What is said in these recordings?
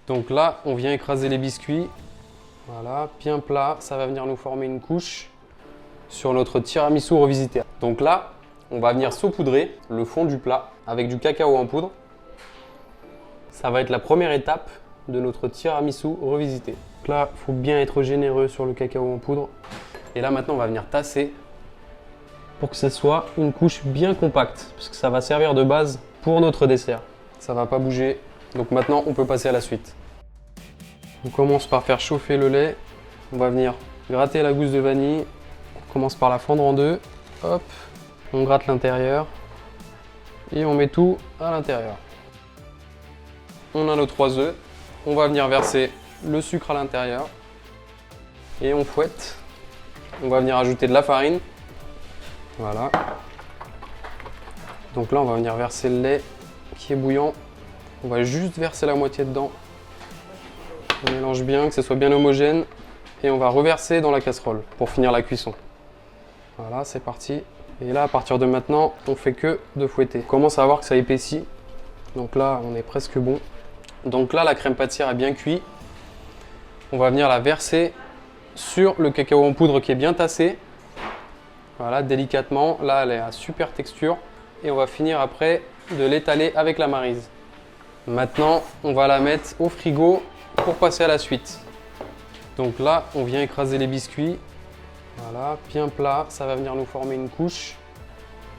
Donc là, on vient écraser les biscuits. Voilà, bien plat. Ça va venir nous former une couche sur notre tiramisu revisité. Donc là, on va venir saupoudrer le fond du plat avec du cacao en poudre. Ça va être la première étape de notre tiramisu revisité. Donc là, il faut bien être généreux sur le cacao en poudre. Et là, maintenant, on va venir tasser pour que ce soit une couche bien compacte, parce que ça va servir de base pour notre dessert. Ça ne va pas bouger. Donc maintenant, on peut passer à la suite. On commence par faire chauffer le lait. On va venir gratter la gousse de vanille. On commence par la fendre en deux. Hop, on gratte l'intérieur. Et on met tout à l'intérieur. On a nos 3 œufs. On va venir verser le sucre à l'intérieur. Et on fouette. On va venir ajouter de la farine. Voilà. Donc là, on va venir verser le lait qui est bouillant. On va juste verser la moitié dedans. On mélange bien, que ce soit bien homogène. Et on va reverser dans la casserole pour finir la cuisson. Voilà, c'est parti. Et là, à partir de maintenant, on fait que de fouetter. On commence à voir que ça épaissit. Donc là, on est presque bon. Donc là, la crème pâtissière est bien cuite. On va venir la verser sur le cacao en poudre qui est bien tassé. Voilà, délicatement. Là, elle est à super texture. Et on va finir après de l'étaler avec la maryse. Maintenant, on va la mettre au frigo pour passer à la suite. Donc là, on vient écraser les biscuits. Voilà, bien plat. Ça va venir nous former une couche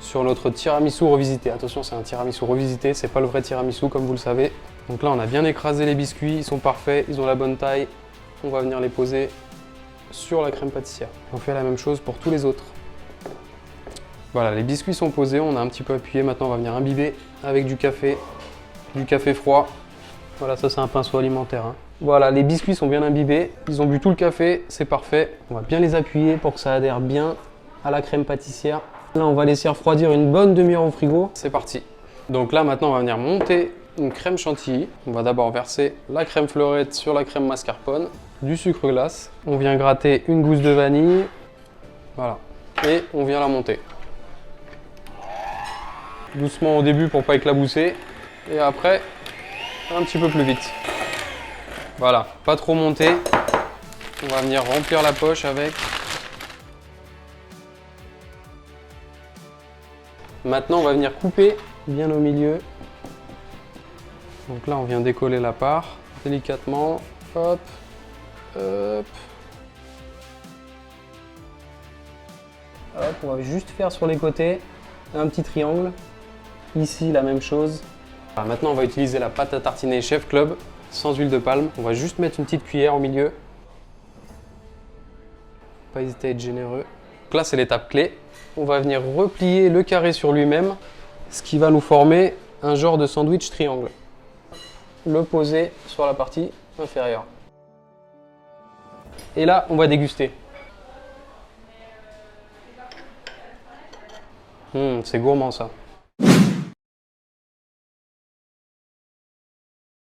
sur notre tiramisu revisité. Attention, c'est un tiramisu revisité, c'est pas le vrai tiramisu comme vous le savez. Donc là, on a bien écrasé les biscuits, ils sont parfaits, ils ont la bonne taille. On va venir les poser sur la crème pâtissière. On fait la même chose pour tous les autres. Voilà, les biscuits sont posés, on a un petit peu appuyé. Maintenant, on va venir imbiber avec du café froid. Voilà, ça c'est un pinceau alimentaire, hein. Voilà, les biscuits sont bien imbibés, ils ont bu tout le café, c'est parfait. On va bien les appuyer pour que ça adhère bien à la crème pâtissière. Là, on va laisser refroidir une bonne demi-heure au frigo. C'est parti. Donc là, maintenant, on va venir monter une crème chantilly. On va d'abord verser la crème fleurette sur la crème mascarpone, du sucre glace. On vient gratter une gousse de vanille. Voilà. Et on vient la monter. Doucement au début pour pas éclabousser. Et après, un petit peu plus vite. Voilà, pas trop monter. On va venir remplir la poche avec. Maintenant, on va venir couper bien au milieu. Donc là, on vient décoller la part délicatement. Hop, hop. Hop, on va juste faire sur les côtés un petit triangle. Ici, la même chose. Alors maintenant, on va utiliser la pâte à tartiner Chef Club sans huile de palme. On va juste mettre une petite cuillère au milieu. Pas hésiter à être généreux. Donc là, c'est l'étape clé. On va venir replier le carré sur lui-même, ce qui va nous former un genre de sandwich triangle. Le poser sur la partie inférieure. Et là, on va déguster. C'est gourmand ça.